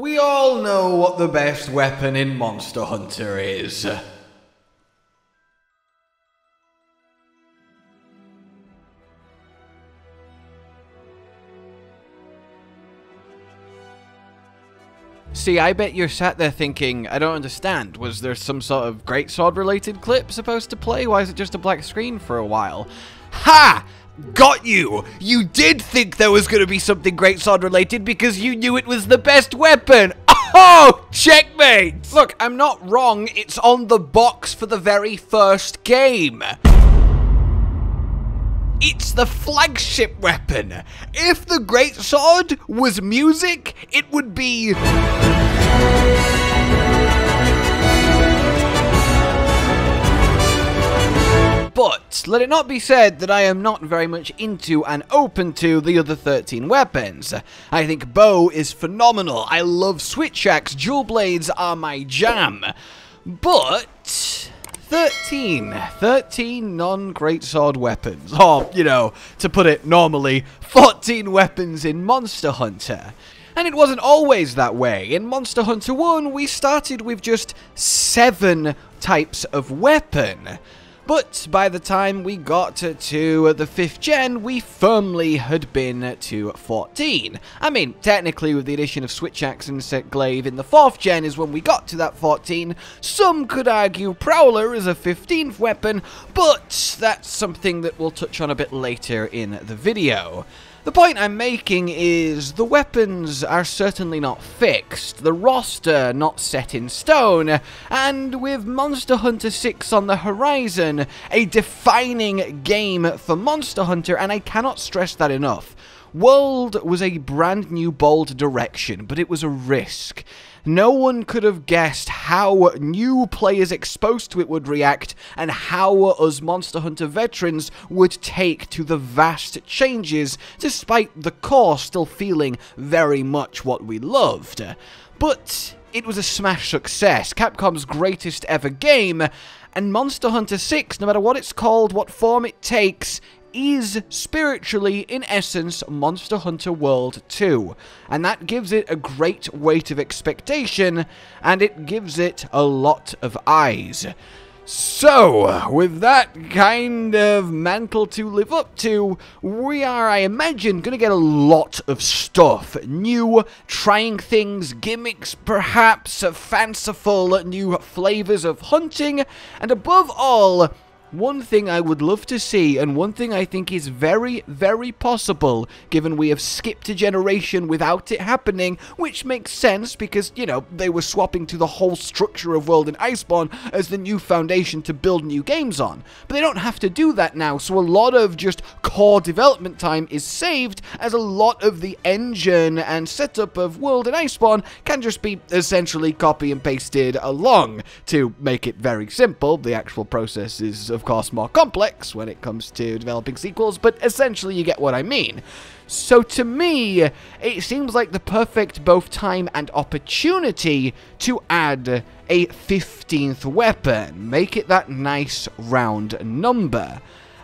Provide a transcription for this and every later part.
We all know what the best weapon in Monster Hunter is. See, I bet you're sat there thinking, I don't understand, was there some sort of greatsword related clip supposed to play? Why is it just a black screen for a while? Ha! Got you! You did think there was going to be something greatsword related because you knew it was the best weapon! Oh! Checkmate! Look, I'm not wrong, it's on the box for the very first game. It's the flagship weapon. If the greatsword was music, it would be... But let it not be said that I am not very much into and open to the other 13 weapons. I think bow is phenomenal. I love switch axe. Dual blades are my jam. But 13 non-greatsword weapons. Or, you know, to put it normally, 14 weapons in Monster Hunter. And it wasn't always that way. In Monster Hunter 1, we started with just 7 types of weapon. But by the time we got to the 5th gen, we firmly had been to 14. I mean, technically with the addition of Switch Axe and Insect Glaive in the 4th gen is when we got to that 14. Some could argue Prowler is a 15th weapon, but that's something that we'll touch on a bit later in the video. The point I'm making is the weapons are certainly not fixed, the roster not set in stone, and with Monster Hunter 6 on the horizon, a defining game for Monster Hunter, and I cannot stress that enough. World was a brand new bold direction, but it was a risk. No one could have guessed how new players exposed to it would react and how us Monster Hunter veterans would take to the vast changes, despite the core still feeling very much what we loved. But it was a smash success, Capcom's greatest ever game, and Monster Hunter 6, no matter what it's called, what form it takes, is spiritually, in essence, Monster Hunter World 2. And that gives it a great weight of expectation, and it gives it a lot of eyes. So, with that kind of mantle to live up to, we are, I imagine, going to get a lot of stuff. New, trying things, gimmicks perhaps, fanciful new flavors of hunting, and above all, one thing I would love to see, and one thing I think is very, very possible, given we have skipped a generation without it happening, which makes sense because, you know, they were swapping to the whole structure of World and Iceborne as the new foundation to build new games on. But they don't have to do that now, so a lot of just core development time is saved, as a lot of the engine and setup of World and Iceborne can just be essentially copy and pasted along. To make it very simple, the actual process is, of course, more complex when it comes to developing sequels, but essentially you get what I mean. So to me, it seems like the perfect both time and opportunity to add a 15th weapon, make it that nice round number.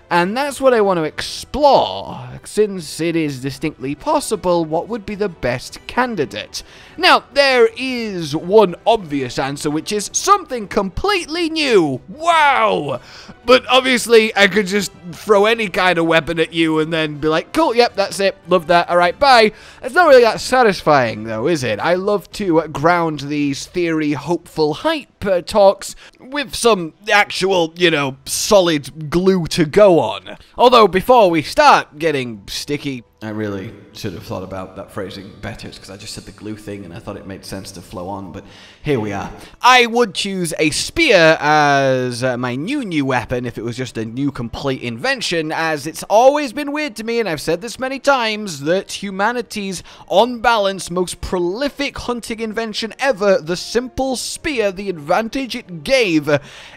And that's what I want to explore, since it is distinctly possible what would be the best candidate. Now, there is one obvious answer, which is something completely new. Wow! But obviously, I could just throw any kind of weapon at you and then be like, cool, yep, that's it, love that, alright, bye. It's not really that satisfying, though, is it? I love to ground these theory, hopeful hype talks with some actual, you know, solid glue to go on. Although, before we start getting sticky, I really should have thought about that phrasing better, because I just said the glue thing and I thought it made sense to flow on, but here we are. I would choose a spear as my new weapon if it was just a new complete invention, as it's always been weird to me, and I've said this many times, that humanity's, on balance, most prolific hunting invention ever, the simple spear, the advantage it gave,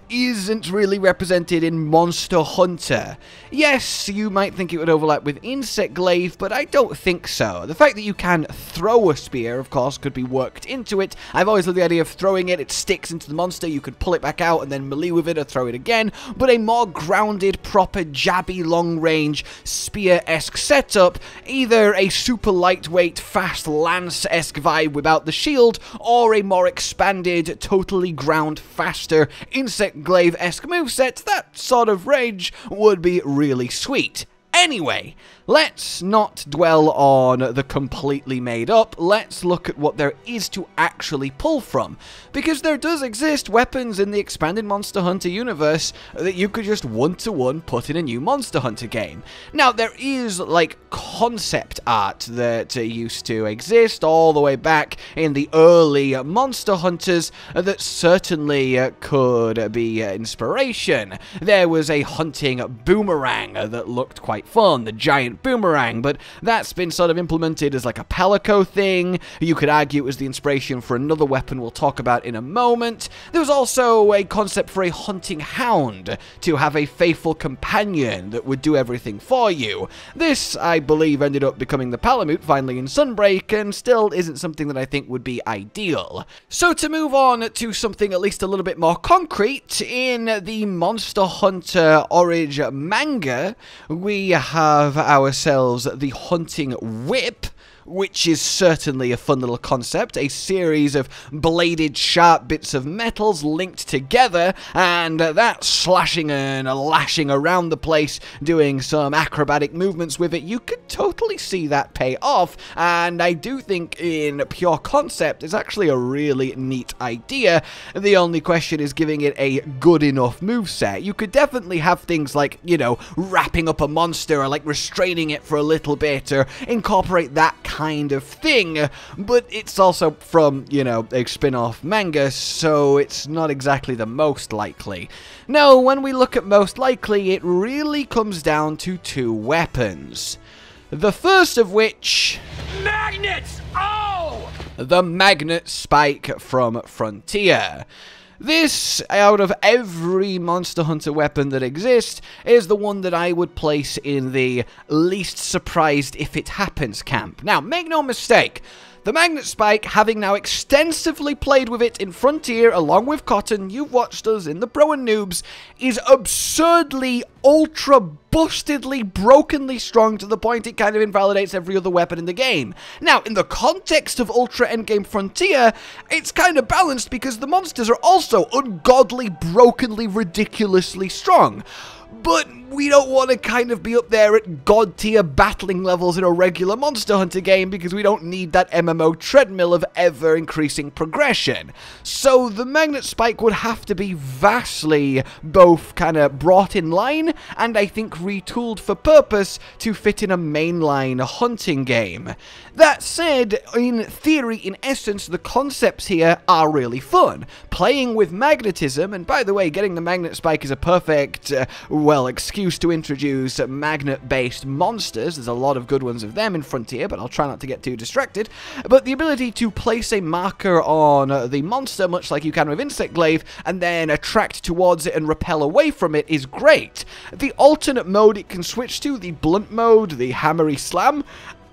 isn't really represented in Monster Hunter. Yes, you might think it would overlap with Insect Glaive, but I don't think so. The fact that you can throw a spear, of course, could be worked into it. I've always loved the idea of throwing it. It sticks into the monster. You could pull it back out and then melee with it or throw it again. But a more grounded, proper, jabby, long-range, spear-esque setup, either a super lightweight, fast lance-esque vibe without the shield, or a more expanded, totally ground faster, insect glaive-esque moveset, that sort of Rage would be really sweet. Anyway, let's not dwell on the completely made up, let's look at what there is to actually pull from, because there does exist weapons in the expanded Monster Hunter universe that you could just one-to-one put in a new Monster Hunter game. Now, there is, like, concept art that used to exist all the way back in the early Monster Hunters that certainly could be inspiration. There was a hunting boomerang that looked quite fun, the giant boomerang, but that's been sort of implemented as like a palico thing. You could argue it was the inspiration for another weapon we'll talk about in a moment. There was also a concept for a hunting hound, to have a faithful companion that would do everything for you. This, I believe, ended up becoming the Palamute finally in Sunbreak, and still isn't something that I think would be ideal. So to move on to something at least a little bit more concrete, in the Monster Hunter Origin manga, we have ourselves the Hunting Whip, which is certainly a fun little concept, a series of bladed sharp bits of metals linked together, and that slashing and lashing around the place, doing some acrobatic movements with it. You could totally see that pay off, and I do think in pure concept it's actually a really neat idea. The only question is giving it a good enough moveset. You could definitely have things like, you know, wrapping up a monster, or like restraining it for a little bit, or incorporate that kind of thing, but it's also from, you know, a spin-off manga, so it's not exactly the most likely. No, when we look at most likely, it really comes down to two weapons. The first of which... Magnets! Oh! The Magnet Spike from Frontier. This, out of every Monster Hunter weapon that exists, is the one that I would place in the least surprised if it happens camp. Now, make no mistake, the Magnet Spike, having now extensively played with it in Frontier along with Cotton, you've watched us in the Pro and Noobs, is absurdly, ultra bustedly, brokenly strong to the point it kind of invalidates every other weapon in the game. Now, in the context of Ultra Endgame Frontier, it's kind of balanced because the monsters are also ungodly, brokenly, ridiculously strong. But we don't want to kind of be up there at god tier battling levels in a regular Monster Hunter game because we don't need that MMO treadmill of ever increasing progression. So the Magnet Spike would have to be vastly both kind of brought in line and I think retooled for purpose to fit in a mainline hunting game. That said, in theory, in essence, the concepts here are really fun. Playing with magnetism, and by the way, getting the Magnet Spike is a perfect, well, excuse to introduce magnet-based monsters. There's a lot of good ones of them in Frontier, but I'll try not to get too distracted. But the ability to place a marker on the monster, much like you can with Insect Glaive, and then attract towards it and repel away from it is great. The alternate mode it can switch to, the blunt mode, the hammery slam,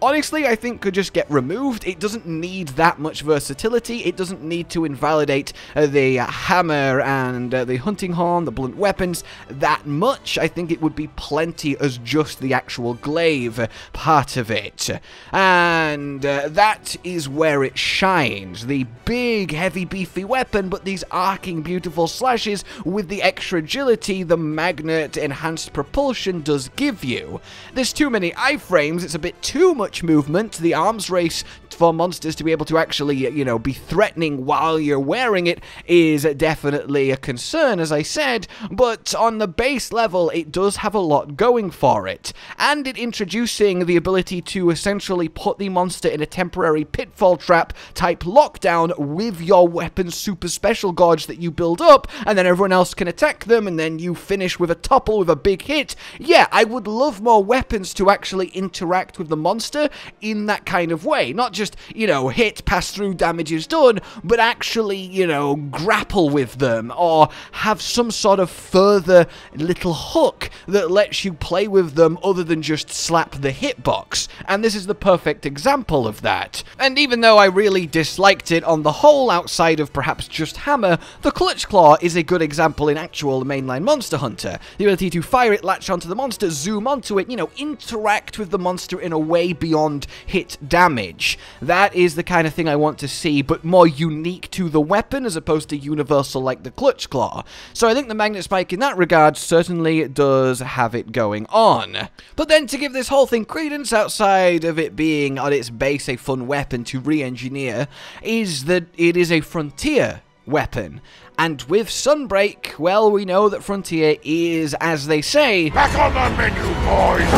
honestly, I think could just get removed. It doesn't need that much versatility. It doesn't need to invalidate the hammer and the hunting horn, the blunt weapons, that much. I think it would be plenty as just the actual glaive part of it. And that is where it shines. The big, heavy, beefy weapon, but these arcing, beautiful slashes with the extra agility the magnet enhanced propulsion does give you. There's too many iframes. It's a bit too much movement. The arms race for monsters to be able to actually, you know, be threatening while you're wearing it is definitely a concern, as I said, but on the base level, it does have a lot going for it. And it introducing the ability to essentially put the monster in a temporary pitfall trap type lockdown with your weapon's super special gauge that you build up, and then everyone else can attack them, and then you finish with a topple with a big hit. Yeah, I would love more weapons to actually interact with the monster monster in that kind of way. Not just, you know, hit, pass through, damage is done, but actually, you know, grapple with them, or have some sort of further little hook that lets you play with them other than just slap the hitbox. And this is the perfect example of that. And even though I really disliked it on the whole, outside of perhaps just hammer, the Clutch Claw is a good example in actual mainline Monster Hunter. The ability to fire it, latch onto the monster, zoom onto it, you know, interact with the monster in a way beyond hit damage. That is the kind of thing I want to see, but more unique to the weapon as opposed to universal like the Clutch Claw. So I think the Magnet Spike in that regard certainly does have it going on. But then to give this whole thing credence, outside of it being on its base a fun weapon to re-engineer, is that it is a frontier weapon. And with Sunbreak, well, we know that Frontier is, as they say, back on the menu, boys!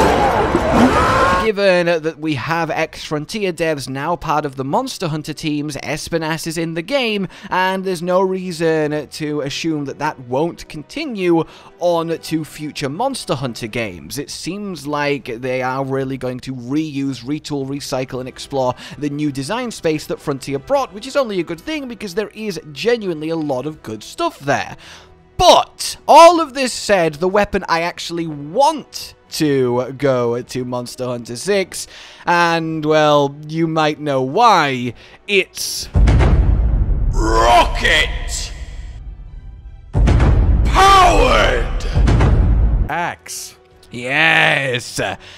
Given that we have ex-Frontier devs now part of the Monster Hunter teams, Espinas is in the game, and there's no reason to assume that that won't continue on to future Monster Hunter games. It seems like they are really going to reuse, retool, recycle, and explore the new design space that Frontier brought, which is only a good thing because there is genuinely a lot of good stuff there. But all of this said, the weapon I actually want to go to Monster Hunter 6, and well, you might know why. It's rocket powered axe. Yes,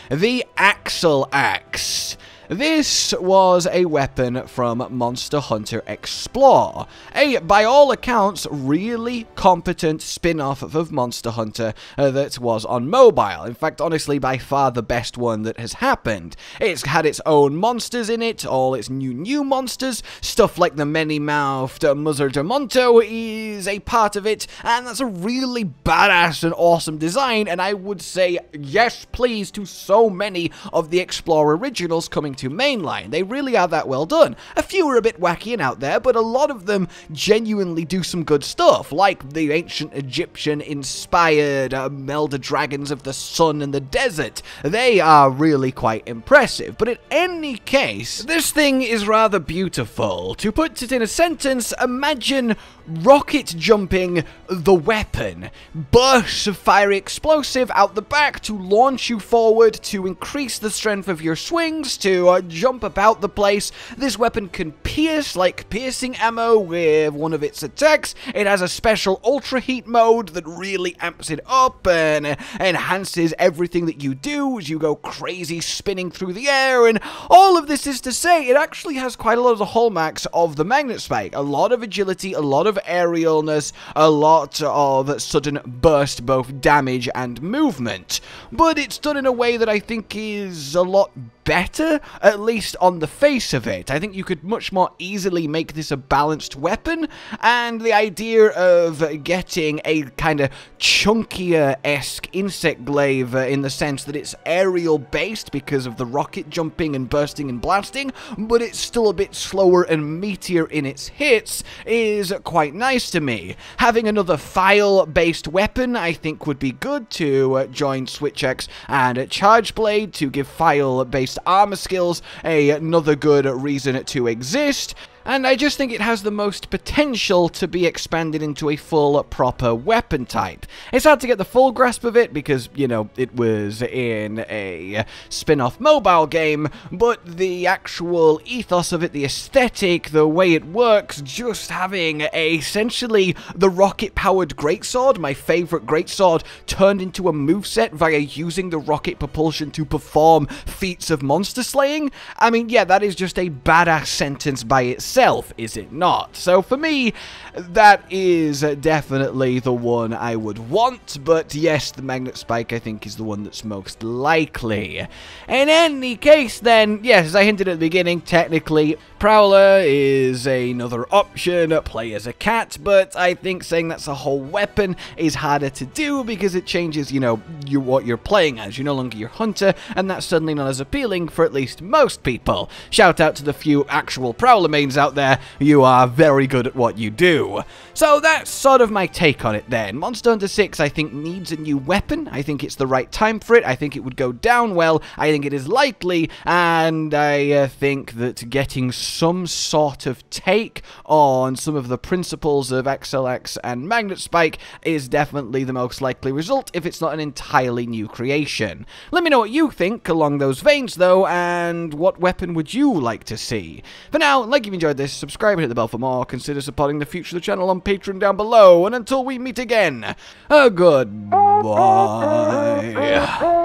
the Accel Axe. This was a weapon from Monster Hunter Explore, a, by all accounts, really competent spin-off of Monster Hunter that was on mobile. In fact, honestly, by far the best one that has happened. It's had its own monsters in it, all its new monsters, stuff like the many-mouthed Muzzardamonto is a part of it, and that's a really badass and awesome design, and I would say yes please to so many of the Explore originals coming to mainline. They really are that well done. A few are a bit wacky and out there, but a lot of them genuinely do some good stuff, like the ancient Egyptian-inspired Elder Dragons of the Sun and the Desert. They are really quite impressive, but in any case, this thing is rather beautiful. To put it in a sentence, imagine rocket jumping the weapon. Bursts of fiery explosive out the back to launch you forward, to increase the strength of your swings, to jump about the place. This weapon can pierce like piercing ammo with one of its attacks. It has a special ultra heat mode that really amps it up and enhances everything that you do as you go crazy spinning through the air, and all of this is to say it actually has quite a lot of the hallmarks of the Magnet Spike. A lot of agility, a lot of aerialness, a lot of sudden burst, both damage and movement. But it's done in a way that I think is a lot better, at least on the face of it. I think you could much more easily make this a balanced weapon, and the idea of getting a kind of chunkier-esque insect glaive in the sense that it's aerial-based because of the rocket jumping and bursting and blasting, but it's still a bit slower and meatier in its hits is quite nice to me. Having another file-based weapon I think would be good to join Switch X and Charge Blade to give file-based armor skills another good reason to exist. And I just think it has the most potential to be expanded into a full, proper weapon type. It's hard to get the full grasp of it because, you know, it was in a spin-off mobile game, but the actual ethos of it, the aesthetic, the way it works, just having essentially the rocket-powered greatsword, my favorite greatsword, turned into a moveset via using the rocket propulsion to perform feats of monster slaying. I mean, yeah, that is just a badass sentence by itself, is it not? So for me, that is definitely the one I would want, but yes, the Magnet Spike I think is the one that's most likely. In any case then, yes, as I hinted at the beginning, technically Prowler is another option, play as a cat, but I think saying that's a whole weapon is harder to do because it changes, you know, what you're playing as. You're no longer your hunter, and that's suddenly not as appealing for at least most people. Shout out to the few actual Prowler mains out there, you are very good at what you do. So that's sort of my take on it then. Monster Hunter 6, I think, needs a new weapon. I think it's the right time for it. I think it would go down well. I think it is likely, and I think that getting some sort of take on some of the principles of Accel Axe and Magnet Spike is definitely the most likely result if it's not an entirely new creation. Let me know what you think along those veins though, and what weapon would you like to see? For now, like if you enjoyed this, subscribe and hit the bell for more, consider supporting the future of the channel on Patreon down below, and until we meet again, goodbye.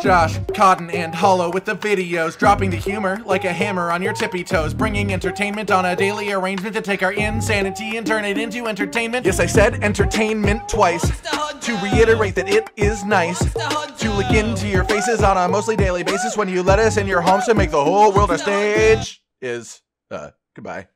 Josh, Cotton, and Hollow with the videos, dropping the humor like a hammer on your tippy toes, bringing entertainment on a daily arrangement to take our insanity and turn it into entertainment. Yes, I said entertainment twice, to reiterate that it is nice to look into your faces on a mostly daily basis when you let us in your homes to make the whole world a stage. Goodbye.